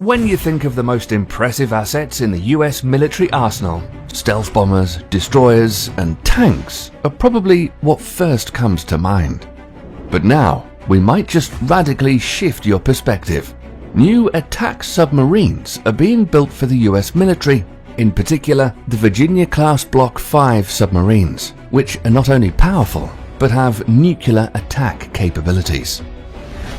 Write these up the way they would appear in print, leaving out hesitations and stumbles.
When you think of the most impressive assets in the US military arsenal, stealth bombers, destroyers, and tanks are probably what first comes to mind. But now, we might just radically shift your perspective. New attack submarines are being built for the US military, in particular the Virginia-class Block V submarines, which are not only powerful, but have nuclear attack capabilities.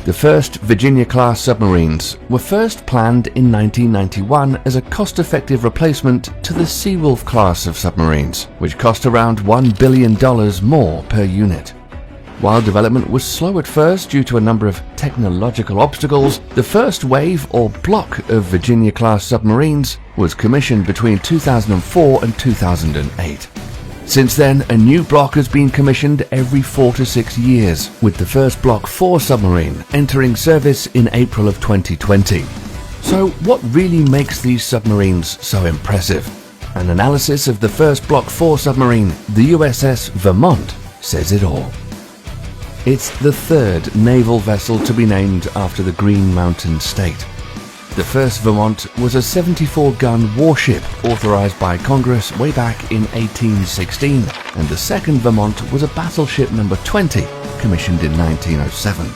The first Virginia-class submarines were first planned in 1991 as a cost-effective replacement to the Seawolf class of submarines, which cost around $1 billion more per unit. While development was slow at first due to a number of technological obstacles, the first wave or block of Virginia-class submarines was commissioned between 2004 and 2008. Since then, a new block has been commissioned every 4 to 6 years, with the first Block IV submarine entering service in April of 2020. So what really makes these submarines so impressive? An analysis of the first Block IV submarine, the USS Vermont, says it all. It's the third naval vessel to be named after the Green Mountain State. The first Vermont was a 74-gun warship authorized by Congress way back in 1816, and the second Vermont was a battleship number 20, commissioned in 1907.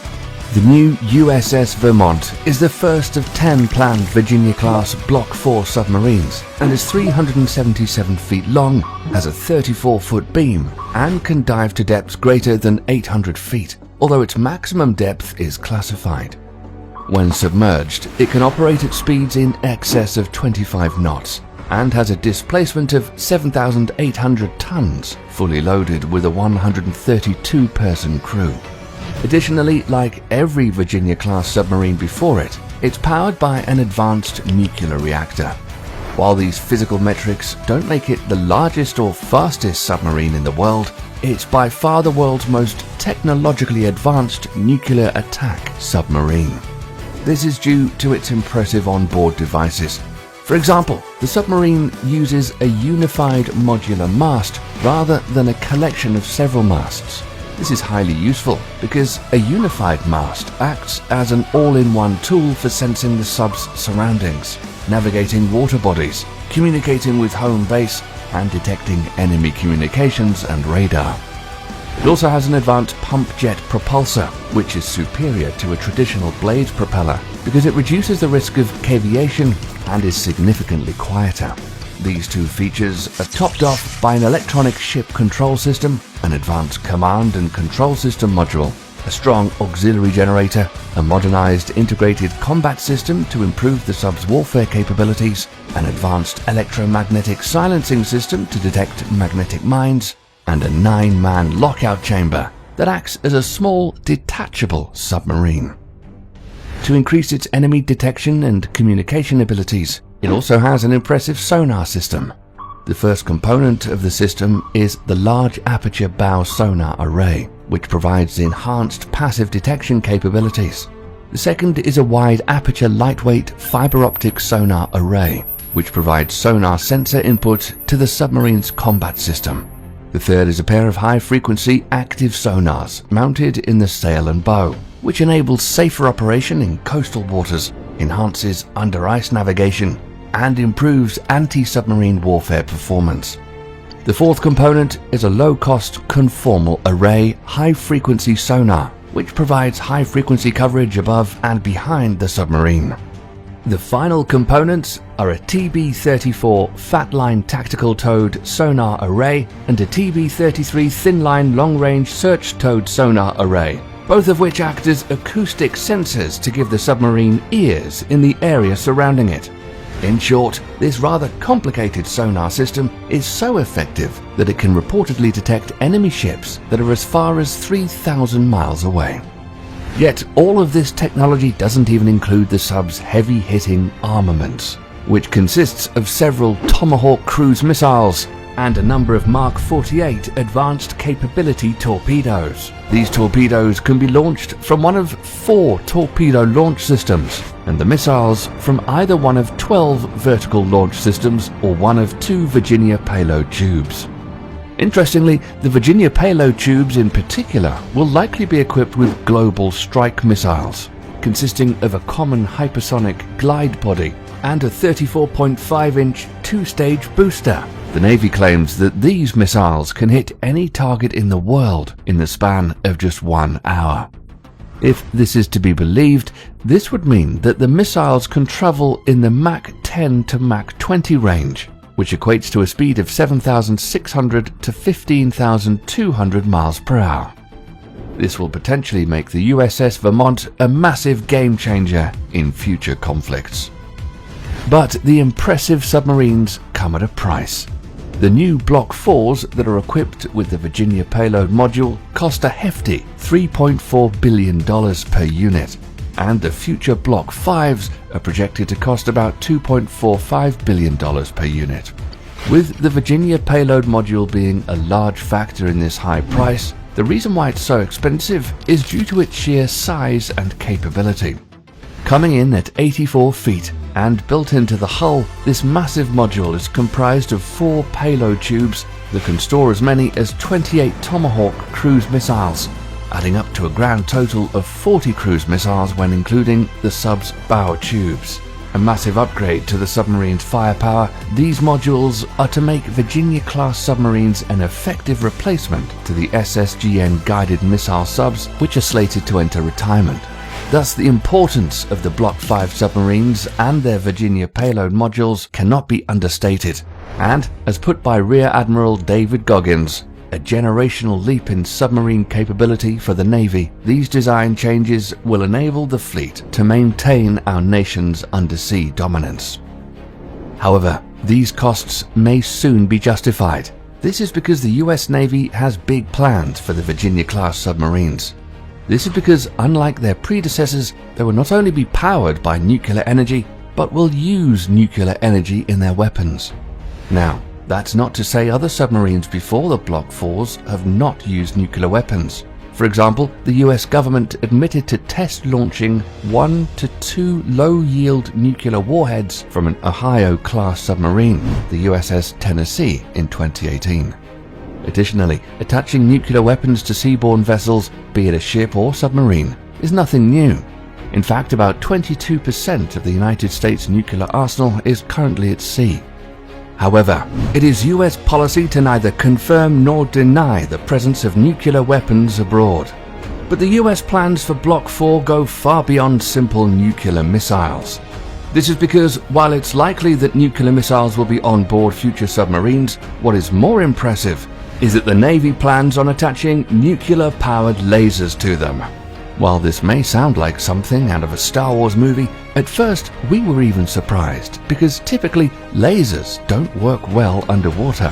The new USS Vermont is the first of 10 planned Virginia-class Block IV submarines and is 377 feet long, has a 34-foot beam, and can dive to depths greater than 800 feet, although its maximum depth is classified. When submerged, it can operate at speeds in excess of 25 knots and has a displacement of 7,800 tons, fully loaded with a 132-person crew. Additionally, like every Virginia-class submarine before it, it's powered by an advanced nuclear reactor. While these physical metrics don't make it the largest or fastest submarine in the world, it's by far the world's most technologically advanced nuclear attack submarine. This is due to its impressive onboard devices. For example, the submarine uses a unified modular mast rather than a collection of several masts. This is highly useful because a unified mast acts as an all-in-one tool for sensing the sub's surroundings, navigating water bodies, communicating with home base, and detecting enemy communications and radar. It also has an advanced pump jet propulsor, which is superior to a traditional blade propeller because it reduces the risk of cavitation and is significantly quieter. These two features are topped off by an electronic ship control system, an advanced command and control system module, a strong auxiliary generator, a modernized integrated combat system to improve the sub's warfare capabilities, an advanced electromagnetic silencing system to detect magnetic mines, and a 9-man lockout chamber that acts as a small, detachable submarine. To increase its enemy detection and communication abilities, it also has an impressive sonar system. The first component of the system is the Large Aperture Bow Sonar Array, which provides enhanced passive detection capabilities. The second is a Wide Aperture Lightweight Fiber Optic Sonar Array, which provides sonar sensor input to the submarine's combat system. The third is a pair of high-frequency active sonars mounted in the sail and bow, which enables safer operation in coastal waters, enhances under-ice navigation, and improves anti-submarine warfare performance. The fourth component is a low-cost conformal array high-frequency sonar, which provides high-frequency coverage above and behind the submarine. The final components are a TB-34 Fatline Tactical Towed Sonar Array and a TB-33 Thinline Long-Range Search Towed Sonar Array, both of which act as acoustic sensors to give the submarine ears in the area surrounding it. In short, this rather complicated sonar system is so effective that it can reportedly detect enemy ships that are as far as 3,000 miles away. Yet all of this technology doesn't even include the sub's heavy-hitting armaments, which consists of several Tomahawk cruise missiles and a number of Mark 48 advanced capability torpedoes. These torpedoes can be launched from one of 4 torpedo launch systems, and the missiles from either one of 12 vertical launch systems or one of 2 Virginia payload tubes. Interestingly, the Virginia payload tubes in particular will likely be equipped with global strike missiles, consisting of a common hypersonic glide body and a 34.5-inch two-stage booster. The Navy claims that these missiles can hit any target in the world in the span of just 1 hour. If this is to be believed, this would mean that the missiles can travel in the Mach 10 to Mach 20 range, which equates to a speed of 7,600 to 15,200 miles per hour. This will potentially make the USS Vermont a massive game changer in future conflicts. But the impressive submarines come at a price. The new Block IVs that are equipped with the Virginia payload module cost a hefty $3.4 billion per unit, and the future Block Vs are projected to cost about $2.45 billion per unit. With the Virginia payload module being a large factor in this high price, the reason why it's so expensive is due to its sheer size and capability. Coming in at 84 feet and built into the hull, this massive module is comprised of 4 payload tubes that can store as many as 28 Tomahawk cruise missiles, adding up to a grand total of 40 cruise missiles when including the sub's bow tubes. A massive upgrade to the submarine's firepower, these modules are to make Virginia-class submarines an effective replacement to the SSGN guided missile subs which are slated to enter retirement. Thus, the importance of the Block V submarines and their Virginia payload modules cannot be understated. And, as put by Rear Admiral David Goggins, a generational leap in submarine capability for the Navy, these design changes will enable the fleet to maintain our nation's undersea dominance. However, these costs may soon be justified. This is because the US Navy has big plans for the Virginia-class submarines. This is because, unlike their predecessors, they will not only be powered by nuclear energy, but will use nuclear energy in their weapons. Now, that's not to say other submarines before the Block IVs have not used nuclear weapons. For example, the US government admitted to test launching 1 to 2 low-yield nuclear warheads from an Ohio-class submarine, the USS Tennessee, in 2018. Additionally, attaching nuclear weapons to seaborne vessels, be it a ship or submarine, is nothing new. In fact, about 22% of the United States nuclear arsenal is currently at sea. However, it is US policy to neither confirm nor deny the presence of nuclear weapons abroad. But the US plans for Block IV go far beyond simple nuclear missiles. This is because, while it's likely that nuclear missiles will be on board future submarines, what is more impressive is that the Navy plans on attaching nuclear-powered lasers to them. While this may sound like something out of a Star Wars movie, at first we were even surprised, because typically lasers don't work well underwater.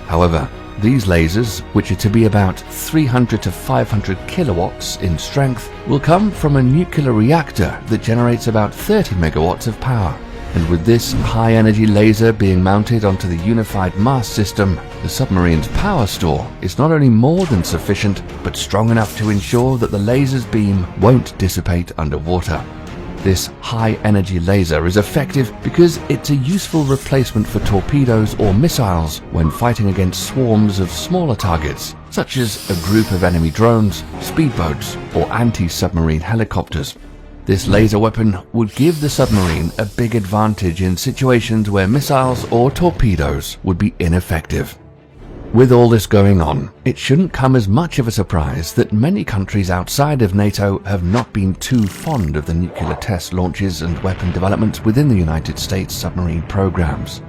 However, these lasers, which are to be about 300 to 500 kilowatts in strength, will come from a nuclear reactor that generates about 30 megawatts of power. And with this high-energy laser being mounted onto the unified mast system, the submarine's power store is not only more than sufficient, but strong enough to ensure that the laser's beam won't dissipate underwater. This high-energy laser is effective because it's a useful replacement for torpedoes or missiles when fighting against swarms of smaller targets, such as a group of enemy drones, speedboats, or anti-submarine helicopters. This laser weapon would give the submarine a big advantage in situations where missiles or torpedoes would be ineffective. With all this going on, it shouldn't come as much of a surprise that many countries outside of NATO have not been too fond of the nuclear test launches and weapon development within the United States submarine programs.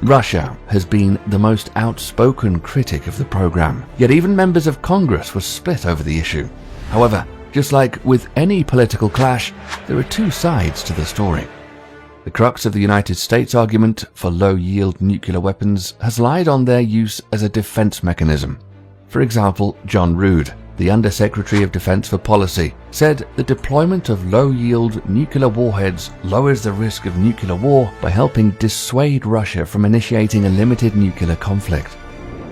Russia has been the most outspoken critic of the program, yet even members of Congress were split over the issue. However, just like with any political clash, there are two sides to the story. The crux of the United States argument for low-yield nuclear weapons has lied on their use as a defense mechanism. For example, John Rood, the Undersecretary of Defense for Policy, said the deployment of low-yield nuclear warheads lowers the risk of nuclear war by helping dissuade Russia from initiating a limited nuclear conflict.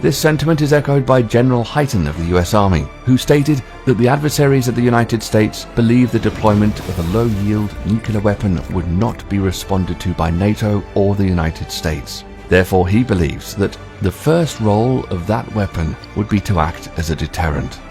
This sentiment is echoed by General Hyten of the US Army, who stated that the adversaries of the United States believe the deployment of a low-yield nuclear weapon would not be responded to by NATO or the United States. Therefore, he believes that the first role of that weapon would be to act as a deterrent.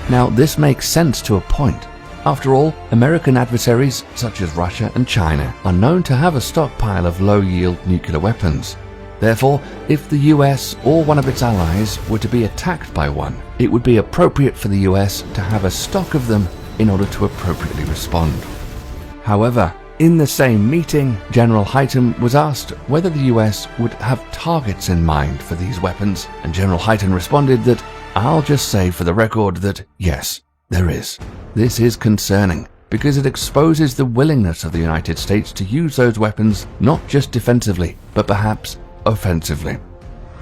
Now, this makes sense to a point. After all, American adversaries such as Russia and China are known to have a stockpile of low-yield nuclear weapons. Therefore, if the US or one of its allies were to be attacked by one, it would be appropriate for the US to have a stock of them in order to appropriately respond. However, in the same meeting, General Hyten was asked whether the US would have targets in mind for these weapons, and General Hyten responded that, "I'll just say for the record that yes, there is. This is concerning because it exposes the willingness of the United States to use those weapons not just defensively, but perhaps offensively."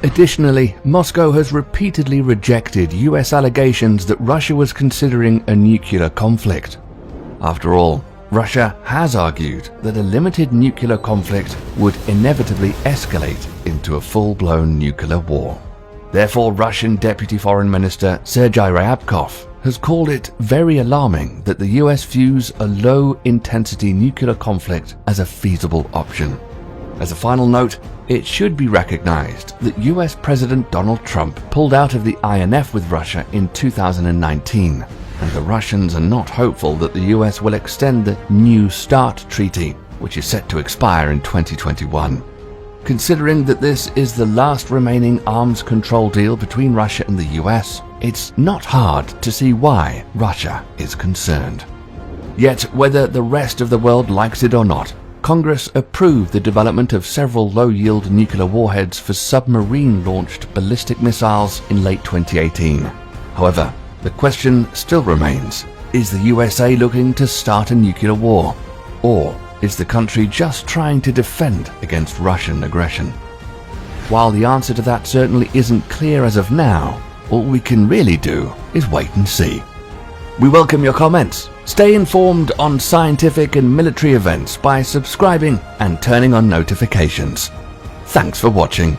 Additionally, Moscow has repeatedly rejected US allegations that Russia was considering a nuclear conflict. After all, Russia has argued that a limited nuclear conflict would inevitably escalate into a full-blown nuclear war. Therefore, Russian Deputy Foreign Minister Sergei Ryabkov has called it very alarming that the US views a low-intensity nuclear conflict as a feasible option. As a final note, it should be recognized that US President Donald Trump pulled out of the INF with Russia in 2019. And the Russians are not hopeful that the US will extend the New START treaty, which is set to expire in 2021. Considering that this is the last remaining arms control deal between Russia and the US, it's not hard to see why Russia is concerned. Yet, whether the rest of the world likes it or not, Congress approved the development of several low-yield nuclear warheads for submarine-launched ballistic missiles in late 2018. However, the question still remains, is the USA looking to start a nuclear war? Or is the country just trying to defend against Russian aggression? While the answer to that certainly isn't clear as of now, all we can really do is wait and see. We welcome your comments. Stay informed on scientific and military events by subscribing and turning on notifications. Thanks for watching.